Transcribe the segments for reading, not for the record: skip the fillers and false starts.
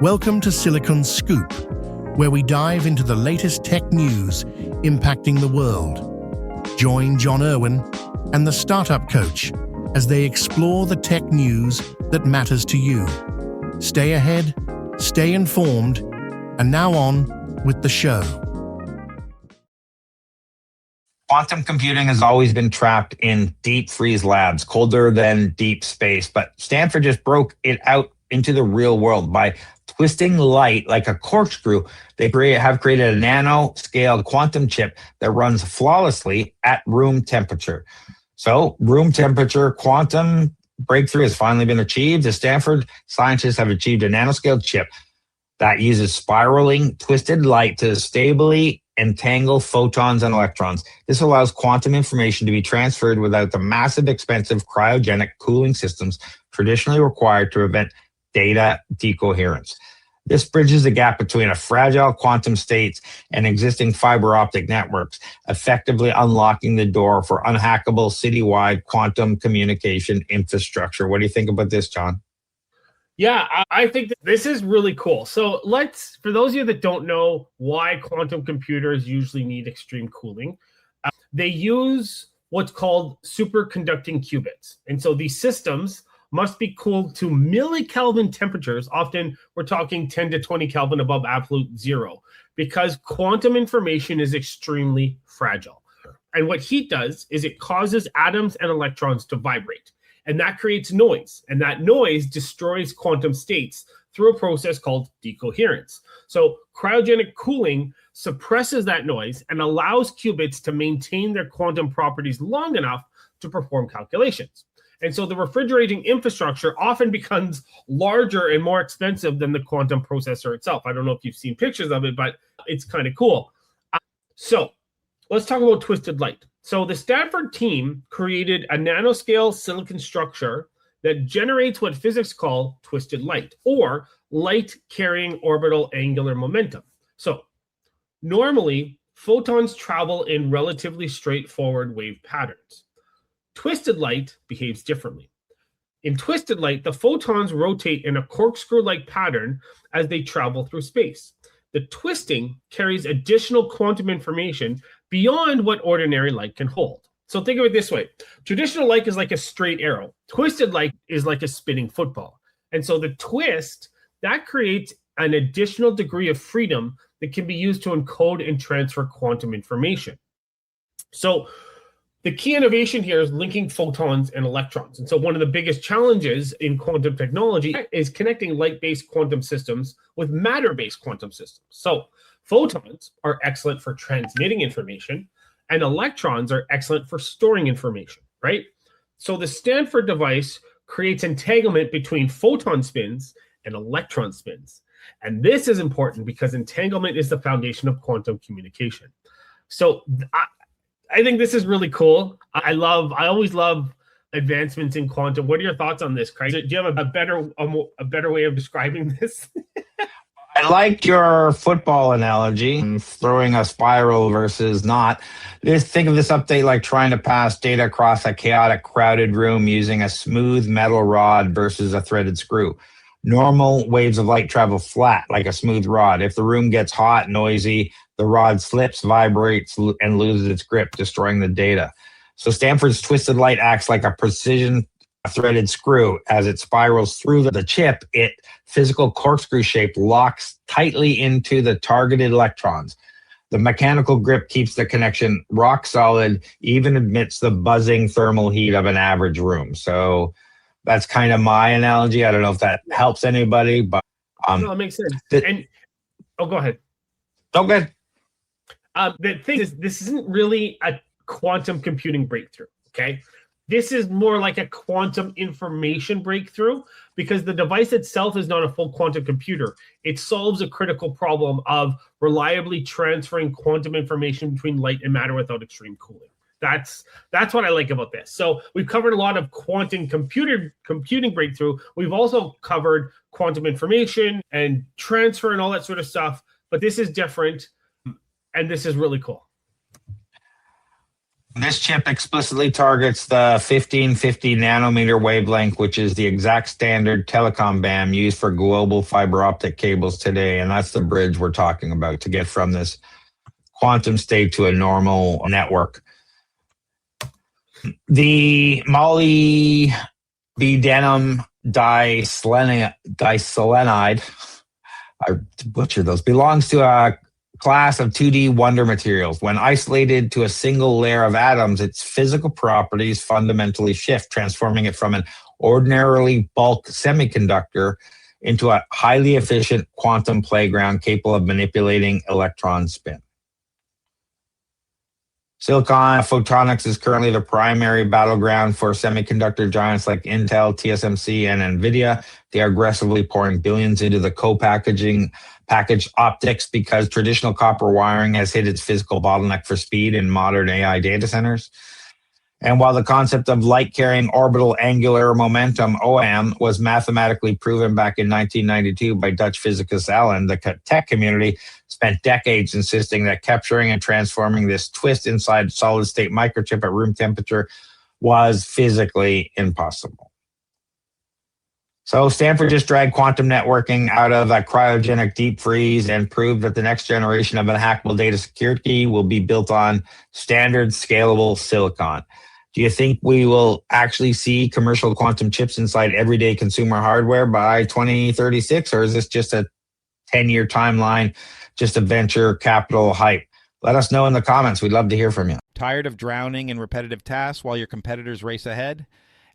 Welcome to Silicon Scoop, where we dive into the latest tech news impacting the world. Join John Irwin and the Startup Coach as they explore the tech news that matters to you. Stay ahead, stay informed, and now on with the show. Quantum computing has always been trapped in deep freeze labs, colder than deep space, but Stanford just broke it out into the real world by twisting light like a corkscrew. They have created a nano-scale quantum chip that runs flawlessly at room temperature. So room temperature quantum breakthrough has finally been achieved. The Stanford scientists have achieved a nanoscale chip that uses spiraling twisted light to stably entangle photons and electrons. This allows quantum information to be transferred without the massive, expensive cryogenic cooling systems traditionally required to prevent data decoherence. This bridges the gap between a fragile quantum states and existing fiber optic networks, effectively unlocking the door for unhackable citywide quantum communication infrastructure. What do you think about this, John? Yeah, I think that this is really cool. So for those of you that don't know why quantum computers usually need extreme cooling, they use what's called superconducting qubits. And so these systems must be cooled to millikelvin temperatures. Often we're talking 10 to 20 Kelvin above absolute zero, because quantum information is extremely fragile. And what heat does is it causes atoms and electrons to vibrate. And that creates noise, and that noise destroys quantum states through a process called decoherence. So cryogenic cooling suppresses that noise and allows qubits to maintain their quantum properties long enough to perform calculations. And so the refrigerating infrastructure often becomes larger and more expensive than the quantum processor itself. I don't know if you've seen pictures of it, but it's kind of cool. So let's talk about twisted light. So the Stanford team created a nanoscale silicon structure that generates what physics call twisted light, or light carrying orbital angular momentum. So normally, photons travel in relatively straightforward wave patterns. Twisted light behaves differently. In twisted light, the photons rotate in a corkscrew-like pattern as they travel through space. The twisting carries additional quantum information beyond what ordinary light can hold. So think of it this way. Traditional light is like a straight arrow. Twisted light is like a spinning football. And so the twist, that creates an additional degree of freedom that can be used to encode and transfer quantum information. So the key innovation here is linking photons and electrons. And so one of the biggest challenges in quantum technology is connecting light-based quantum systems with matter-based quantum systems. So photons are excellent for transmitting information, and electrons are excellent for storing information, right? So the Stanford device creates entanglement between photon spins and electron spins. And this is important because entanglement is the foundation of quantum communication. So I think this is really cool. I always love advancements in quantum. What are your thoughts on this, Craig? Do you have a better way of describing this? I like your football analogy, throwing a spiral versus not. Think of this update like trying to pass data across a chaotic, crowded room using a smooth metal rod versus a threaded screw. Normal waves of light travel flat like a smooth rod. If the room gets hot, noisy, the rod slips, vibrates, and loses its grip, destroying the data. So Stanford's twisted light acts like a precision threaded screw. As it spirals through the chip, its physical corkscrew shape locks tightly into the targeted electrons. The mechanical grip keeps the connection rock solid, even amidst the buzzing thermal heat of an average room. So that's kind of my analogy. I don't know if that helps anybody, but no, it makes sense. Go ahead. Oh, good. The thing is, this isn't really a quantum computing breakthrough, okay? This is more like a quantum information breakthrough, because the device itself is not a full quantum computer. It solves a critical problem of reliably transferring quantum information between light and matter without extreme cooling. That's what I like about this. So we've covered a lot of quantum computing breakthrough. We've also covered quantum information and transfer and all that sort of stuff, but this is different, and this is really cool. This chip explicitly targets the 1550 nanometer wavelength, which is the exact standard telecom band used for global fiber optic cables today. And that's the bridge we're talking about to get from this quantum state to a normal network. The moly denim diselenide, I butchered those, belongs to a class of 2D wonder materials. When isolated to a single layer of atoms, its physical properties fundamentally shift, transforming it from an ordinarily bulk semiconductor into a highly efficient quantum playground capable of manipulating electron spin. Silicon photonics is currently the primary battleground for semiconductor giants like Intel, TSMC, and NVIDIA. They are aggressively pouring billions into the packaged optics because traditional copper wiring has hit its physical bottleneck for speed in modern AI data centers. And while the concept of light-carrying orbital angular momentum, OAM, was mathematically proven back in 1992 by Dutch physicist Allen, the tech community spent decades insisting that capturing and transforming this twist inside solid-state microchip at room temperature was physically impossible. So Stanford just dragged quantum networking out of a cryogenic deep freeze and proved that the next generation of unhackable data security will be built on standard scalable silicon. Do you think we will actually see commercial quantum chips inside everyday consumer hardware by 2036, or is this just a 10-year timeline, just a venture capital hype? Let us know in the comments. We'd love to hear from you. Tired of drowning in repetitive tasks while your competitors race ahead?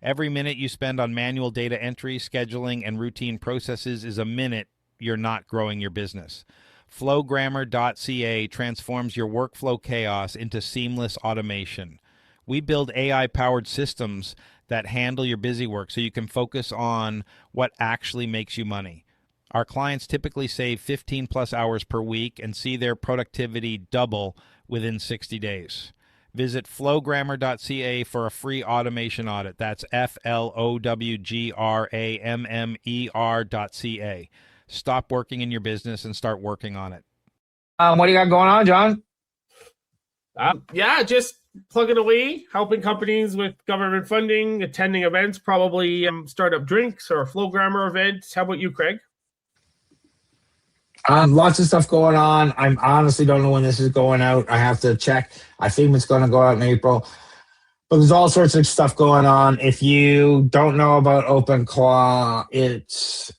Every minute you spend on manual data entry, scheduling, and routine processes is a minute you're not growing your business. Flowgrammer.ca transforms your workflow chaos into seamless automation. We build AI-powered systems that handle your busy work so you can focus on what actually makes you money. Our clients typically save 15 plus hours per week and see their productivity double within 60 days. Visit flowgrammer.ca for a free automation audit. That's flowgrammer.ca. Stop working in your business and start working on it. What do you got going on, John? Just plugging away, helping companies with government funding, attending events, probably startup drinks or Flowgrammer events. How about you, Craig? Lots of stuff going on. I honestly don't know when this is going out. I have to check. I think it's going to go out in April. But there's all sorts of stuff going on. If you don't know about OpenClaw, it's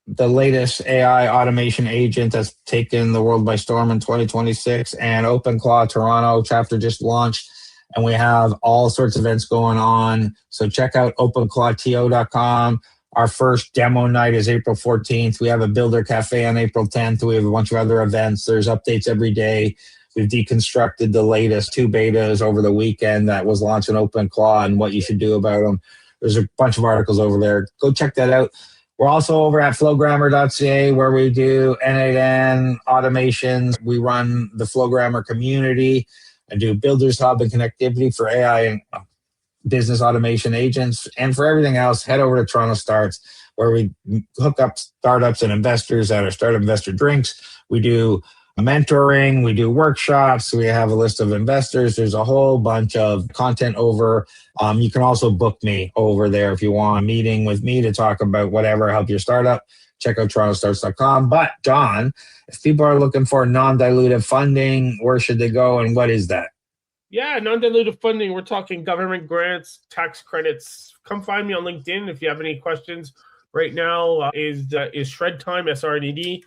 the latest AI automation agent that's taken the world by storm in 2026. And OpenClaw Toronto chapter just launched. And we have all sorts of events going on. So check out openclawto.com. Our first demo night is April 14th. We have a Builder Cafe on April 10th. We have a bunch of other events. There's updates every day. We've deconstructed the latest 2 betas over the weekend that was launched in OpenClaw and what you should do about them. There's a bunch of articles over there. Go check that out. We're also over at flowgrammer.ca where we do N8N automations. We run the Flowgrammer community and do Builders Hub and connectivity for AI and business automation agents. And for everything else, head over to TorontoStarts where we hook up startups and investors at our Startup Investor Drinks. We do mentoring, we do workshops, we have a list of investors. There's a whole bunch of content over. You can also book me over there if you want a meeting with me to talk about whatever, help your startup. Check out TorontoStarts.com. But John, if people are looking for non-dilutive funding, where should they go and what is that? Yeah, non-dilutive funding. We're talking government grants, tax credits. Come find me on LinkedIn if you have any questions. Right now is Shred Time, SRNED.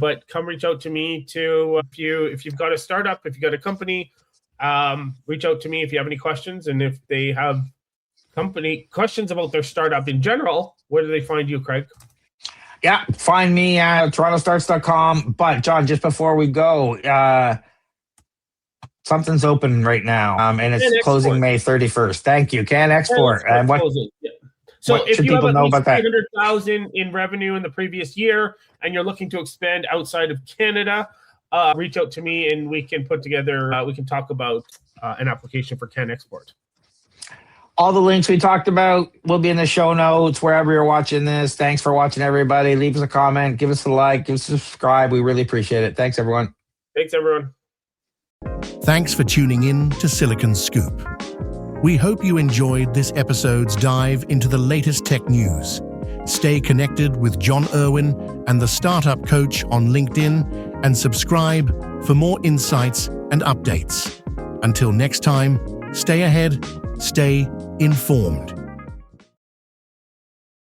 But come reach out to me too if you've got a startup, if you've got a company. Reach out to me if you have any questions, and if they have company questions about their startup in general. Where do they find you, Craig? Yeah, find me at TorontoStarts.com. But John, just before we go, something's open right now, and it's closing May 31st. Thank you. Can Export. And what? Yeah. So what if you have at know least about that? 300,000 in revenue in the previous year, and you're looking to expand outside of Canada, reach out to me, and we can put together. We can talk about an application for Can Export. All the links we talked about will be in the show notes wherever you're watching this. Thanks for watching, everybody. Leave us a comment, give us a like, give us a subscribe. We really appreciate it. Thanks, everyone. Thanks, everyone. Thanks for tuning in to Silicon Scoop. We hope you enjoyed this episode's dive into the latest tech news. Stay connected with John Irwin and the Startup Coach on LinkedIn and subscribe for more insights and updates. Until next time, stay ahead, stay informed.